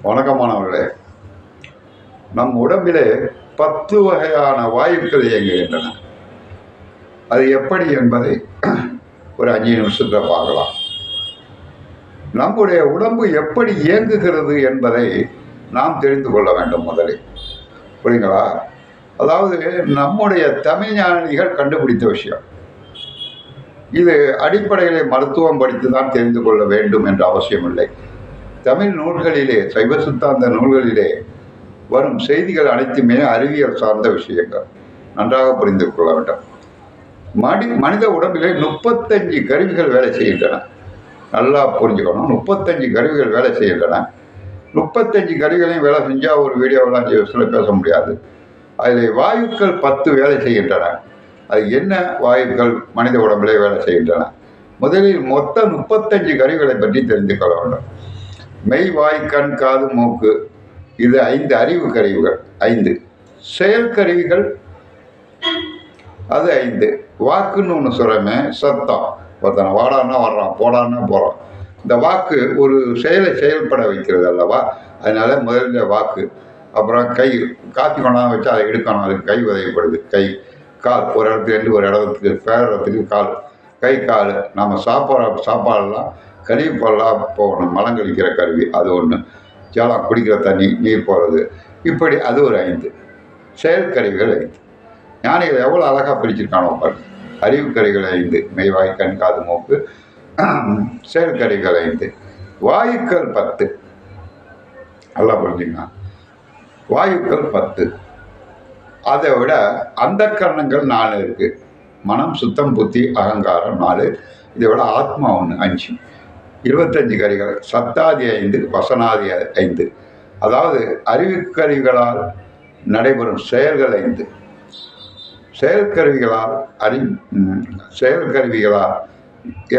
வணக்கமானவர்களே, நம் உடம்பிலே 10 வகையான வாயுக்கள் இயங்குகின்றன. அது எப்படி என்பதை ஒரு 5 நிமிஷத்தில் பார்க்கலாம். நம்முடைய உடம்பு எப்படி இயங்குகிறது என்பதை நாம் தெரிந்து கொள்ள வேண்டும் முதலில். புரியுங்களா? அதாவது நம்முடைய தமிழ் ஞானிகள் கண்டுபிடித்த விஷயம். இது அடிப்படையிலே மருத்துவம் படித்து தான் தெரிந்து கொள்ள வேண்டும் என்ற அவசியம் இல்லை. தமிழ் நூல்களிலே, சைவ சித்தாந்த நூல்களிலே வரும் செய்திகள் அனைத்துமே அறிவியல் சார்ந்த விஷயங்கள். நன்றாக புரிந்து கொள்ள வேண்டும். மனித உடம்பிலே 35 கருவிகள் வேலை செய்கின்றன. நல்லா புரிஞ்சுக்கணும். 35 கருவிகள் வேலை செய்கின்றன. 35 கருவிகளையும் வேலை செஞ்சால் ஒரு வீடியோவில் 5 வருஷத்தில் பேச முடியாது. அதில் வாயுக்கள் 10 வேலை செய்கின்றன. அது என்ன வாயுக்கள் மனித உடம்பிலே வேலை செய்கின்றன? முதலில் மொத்த 35 கருவிகளை பற்றி தெரிந்து கொள்ள வேண்டும். மெய், வாய், கண், காது, மூக்கு, இது 5 அறிவு கருவிகள். 5 செயல் கருவிகள், அது 5. வாக்குன்னு ஒன்று சொல்கிறோமே, சத்தம். ஒருத்தனை வாடான்னா வர்றான், போடான்னா போகிறான். இந்த வாக்கு ஒரு செயலை செயல்பட வைக்கிறது அல்லவா? அதனால முதல்ல வாக்கு. அப்புறம் கை, காப்பி கொண்டாந்து வச்சு அதை எடுக்கணும், அதுக்கு கை உதவிப்படுது. கை, கால், ஒரு இடத்துலேருந்து ஒரு இடத்துக்கு பேரத்துக்கு கால், கை, கால். நம்ம சாப்பாடெல்லாம் கழிவு பொருளாக போகணும், மலங்கழிக்கிற கருவி அது ஒன்று. ஜலம், குடிக்கிற தண்ணி, நீர் போகிறது, இப்படி அது ஒரு 5 செயற்கருவிகள். 5 ஞானிகள் எவ்வளோ அழகாக பிரிச்சிருக்கானோ பாருங்க. அறிவு கருவிகள் 5, மெய்வாய், கண், காது, மூக்கு. செயற்கருவிகள் 5. வாயுக்கள் 10. நல்லா புரிஞ்சுங்க. வாயுக்கள் 10. அதை விட அந்த கரணங்கள் 4 இருக்கு. மனம், சுத்தம், புத்தி, அகங்காரம் 4. இதை விட ஆத்மா 1, 5. 25 கருவிகள். சத்தாதி 5, வசனாதி 5. அதாவது அறிவுக்கருவிகளால் நடைபெறும் செயல்கள் 5. செயற்கருவிகளால்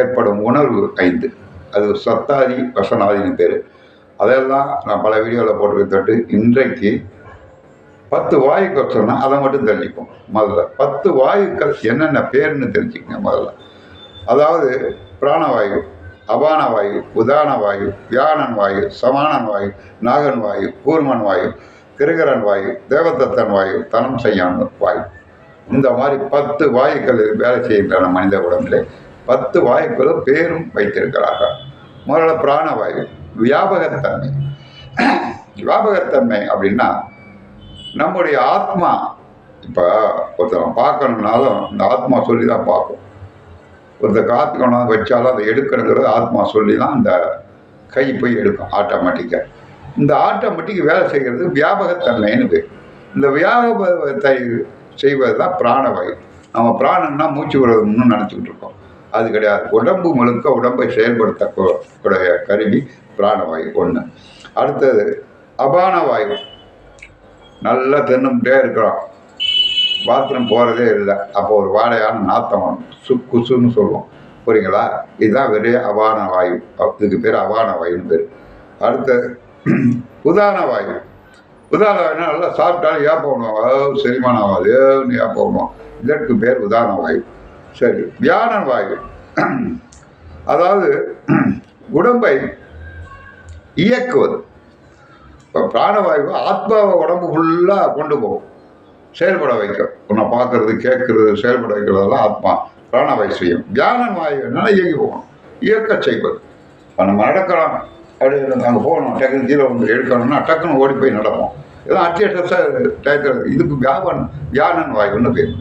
ஏற்படும் உணர்வு 5. அது சத்தாதி, வசனாதின்னு பேர். அதெல்லாம் நான் பல வீடியோவில் போட்டுக்கிட்டு இன்றைக்கு 10 வாயுக்கள் சொன்னால் அதை மட்டும் தெரிஞ்சுப்போம். முதல்ல 10 வாயுக்கள் என்னென்ன பேர்னு தெரிஞ்சுக்கங்க முதல்ல. அதாவது பிராணவாயு, அபான வாயு, உதான வாயு, வியானன் வாயு, சமானன் வாயு, நாகன் வாயு, கூர்மன் வாயு, கிருகரன் வாயு, தேவதத்தன் வாயு, தனம் செய்யான் வாயு. இந்த மாதிரி 10 வாயுக்கள் வேலை செய்கின்றன மனித உடம்பிலே. 10 வாயுக்களும் பேரும் வைத்திருக்கிறார்கள். முதல்ல பிராணவாயு, வியாபகத்தன்மை. வியாபகத்தன்மை அப்படின்னா நம்முடைய ஆத்மா. இப்போ ஒருத்தர் பார்க்கணுன்னாலும் இந்த ஆத்மா சொல்லி தான் பார்க்கும். ஒருத்தர் காற்று கொண்டாந்து வச்சாலும் அதை எடுக்கணுங்கிறது ஆத்மா சொல்லி தான் இந்த கை போய் எடுக்கும் ஆட்டோமேட்டிக்காக. இந்த ஆட்டோமேட்டிக் வேலை செய்கிறது வியாபகத்தன்மைன்னு பேர். இந்த வியாபகத்தை செய்வது தான் பிராணவாயு. நம்ம பிராணம்னா மூச்சு விடுறதுன்னு நினச்சிக்கிட்டு இருக்கோம். அது கிடையாது. உடம்பு முழுக்க உடம்பை செயல்படுத்தக்கூடிய கருவி பிராணவாயு 1. அடுத்தது அபான வாயு. நல்லா தின்னுட்டே இருக்கிறோம், பாத்ரூம் போகிறதே இல்லை. அப்போ ஒரு வாடையான நாத்தம் வரும், குசுன்னு சொல்லுவோம். புரியுங்களா? இதுதான் வெறும் அபான வாயு. இதுக்கு பேர் அபான வாயுன்னு பேர். அடுத்தது உதான வாயு. உதான வாயுனா நல்லா சாப்பிட்டாலும் ஏப்பணும், செரிமானம் ஆகாது, ஏப்பணும். இதற்கு பேர் உதான வாயு. சரி, வியான வாயு. அதாவது உடம்பை இயக்குவது. இப்போ பிராணவாயு ஆத்மாவை உடம்பு ஃபுல்லாக கொண்டு போகும், செயல்பட வைக்கும். உன்னை பார்க்கறது, கேட்கறது, செயல்பட வைக்கிறதெல்லாம் ஆத்மா பிராணவாயு செய்யும். தியானம் வாயு என்னன்னா இயங்கி போகணும், இயக்க செய்வது. இப்போ நம்ம நடக்கிறோம், அப்படி அங்கே போகணும், டக்குன்னு கீழே வந்து எடுக்கணும்னா டக்குன்னு ஓடி போய் நடப்போம். இதெல்லாம் அட்ஜஸ்டாக டயக்கிறது. இதுக்கு வியானன் வாயுன்னு பேர்,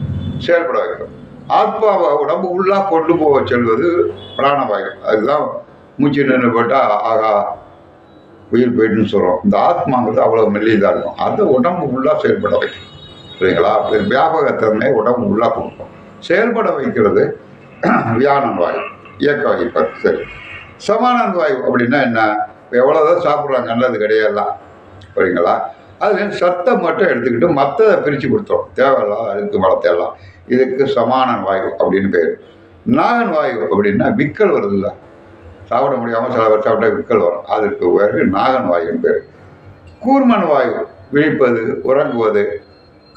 செயல்பட வைக்கும். ஆத்மாவை உடம்பு ஃபுல்லாக கொண்டு போக செல்வது பிராணவாயு. அதுதான் மூச்சு நின்று போட்டால் ஆகா உயிர் போயிட்டுன்னு சொல்கிறோம். இந்த ஆத்மாங்கிறது அவ்வளோ மெல்லிதாக இருக்கும். அதை உடம்பு ஃபுல்லாக செயல்பட வைக்கும். சரிங்களா? வியாபகத்தன்மை உடம்பு உள்ளாக கொடுக்கும். செயல்பட வைக்கிறது வியானன் வாயு, இயக்க வைப்பது. சரி, சமானன் வாயு அப்படின்னா என்ன? எவ்வளோதான் சாப்பிட்றாங்க, நல்லது கிடையாதுலாம். சரிங்களா? அது சத்தம் மட்டும் எடுத்துக்கிட்டு மற்றதை பிரித்து கொடுத்துரும், தேவையில்லாம் அழுக்கு மலத்தையெல்லாம். இதுக்கு சமானன் வாயு அப்படின்னு பேர். நாகன் வாயு அப்படின்னா விக்கல் வருது இல்லை, சாப்பிட முடியாமல் சில பேர் சாப்பிட்டா விக்கல் வரும், அதுக்கு பேர் நாகன் வாயுன்னு பேர். கூர்மன் வாயு விழிப்பது, உறங்குவது,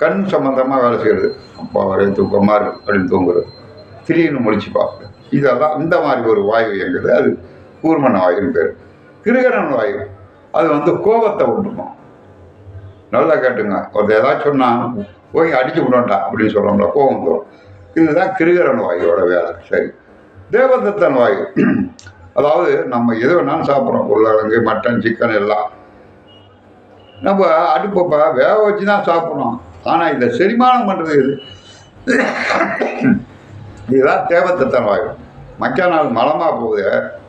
கண் சம்பந்தமாக வேலை செய்கிறது. அப்பா வரை தூக்கமாக இருக்குது அப்படின்னு தூங்குறது, திடீர்னு முடிச்சு பார்க்குறது, இதெல்லாம் இந்த மாதிரி ஒரு வாயு இயங்குது. அது கூர்மன் வாயுன்னு பேர். கிருகரன் வாயு அது வந்து கோபத்தை உண்டுக்கும். நல்லா கேட்டுங்க, ஒருத்தர் ஏதாச்சும் சொன்னால் போய் அடிச்சு விடண்டா அப்படின்னு சொல்கிறோம்ல, கோபம் வரும். இதுதான் கிருகரன் வாயுவோட வேலை. சரி, தேவதத்தன் வாயு, அதாவது நம்ம எது வேணாலும் சாப்பிட்றோம், உருளைக்கிழங்கு, மட்டன், சிக்கன் எல்லாம் நம்ம அடுப்பப்ப வேக வச்சு தான் சாப்பிட்றோம். ஆனால் இதை செரிமானம் பண்ணுறது எது? இதுதான் தேவதத்தன் வாயு. மக்கா நாள் மலமாக போகுது,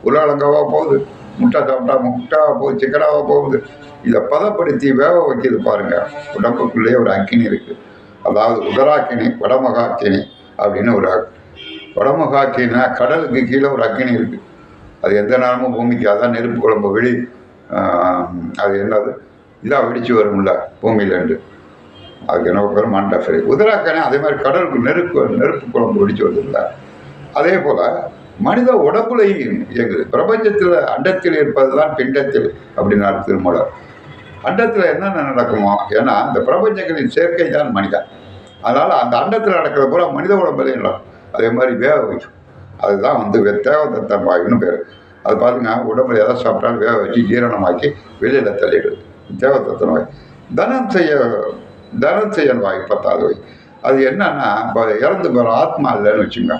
உருளைக்கிழங்காவா போகுது, முட்டை சாப்பிட்டா முட்டையாக போகுது, சிக்கனாக போகுது. இதை பதப்படுத்தி வேக வைக்கிது பாருங்க. உடம்புக்குள்ளேயே ஒரு அக்கினி இருக்குது. அதாவது உதராக்கினி, வடமகாக்கினி அப்படின்னு ஒரு வடமகாக்கினா கடலுக்கு கீழே ஒரு அக்கினி இருக்குது. அது எந்த நேரமும் பூமிக்கு, அதான் நெருப்பு குழம்பு வெளி, அது என்னது இதாக வெடிச்சு வரும்ல பூமியிலேருந்து, அதுக்கு என்ன பேர் மண்டை. சரி, உதராக்கணி அதே மாதிரி கடலுக்கு நெருப்பு குழம்பு வெடிச்சு வருது இல்லை. அதே போல் மனித உடம்புலையும் இயங்குது. பிரபஞ்சத்தில் அண்டத்தில் இருப்பது தான் பிண்டத்தில் அப்படின்னாரு திருமூலர். அண்டத்தில் என்னென்ன நடக்குமோ, ஏன்னா இந்த பிரபஞ்சங்களின் சேர்க்கை தான் மனிதன். அதனால் அந்த அண்டத்தில் நடக்கிற பூரா மனித உடம்புலையும் நடக்கும். அதே மாதிரி வேக வைக்கும். அதுதான் வந்து தேவதத்தன் வாயுன்னு பேர். அது பாருங்க, உடம்புல எதை சாப்பிட்டாலும் வேக வச்சு ஜீரணமாக்கி வெளியில் தள்ளிடுது தேவதத்தன் வாயு. தனம் செய்யன் வாயு 10வது வாயு. அது என்னன்னா, இப்போ இறந்து போகிற ஆத்மா இல்லைன்னு வச்சுங்க,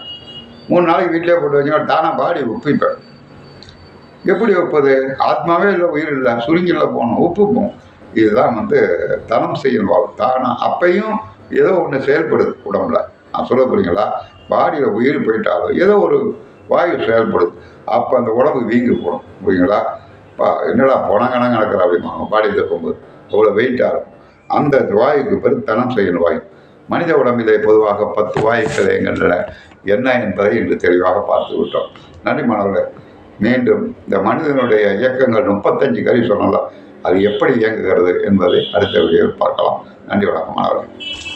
3 நாளைக்கு வீட்டிலே போட்டு வச்சுங்க, தானா பாடி உப்பிப்பேன். எப்படி வைப்பது? ஆத்மாவே இல்லை, உயிர் இல்லை, சுருங்கில் போகணும், உப்புப்போம். இதுதான் வந்து தனம் செய்யும் வாயு. தானா அப்பையும் ஏதோ ஒன்று செயல்படுது உடம்புல. நான் சொல்ல போறீங்களா, பாடியில் உயிர் போயிட்டாலும் ஏதோ ஒரு வாயு செயல்படுது. அப்போ அந்த உடம்பு வீங்கி போடும். புரியுங்களா? என்னடா பொணங்கணம் நடக்கிற அப்படிமா பாடியில் இருக்கும்போது அவ்வளோ வெயிட்டாக இருக்கும். அந்த வாயுக்கு பேர் தனம் செய்யும் வாயு. மனித உடம்பிலே பொதுவாக 10 வாயுக்கள் என்கின்றன. என்ன என்பதை இன்று தெளிவாக பார்த்து விட்டோம். நன்றி மாணவர்களே. மீண்டும் இந்த மனிதனுடைய இயக்கங்கள் 35 கறி சொன்னலாம், அது எப்படி இயங்குகிறது என்பதை அடுத்த வீடியோவில் பார்க்கலாம். நன்றி, வணக்கம் மாணவர்களே.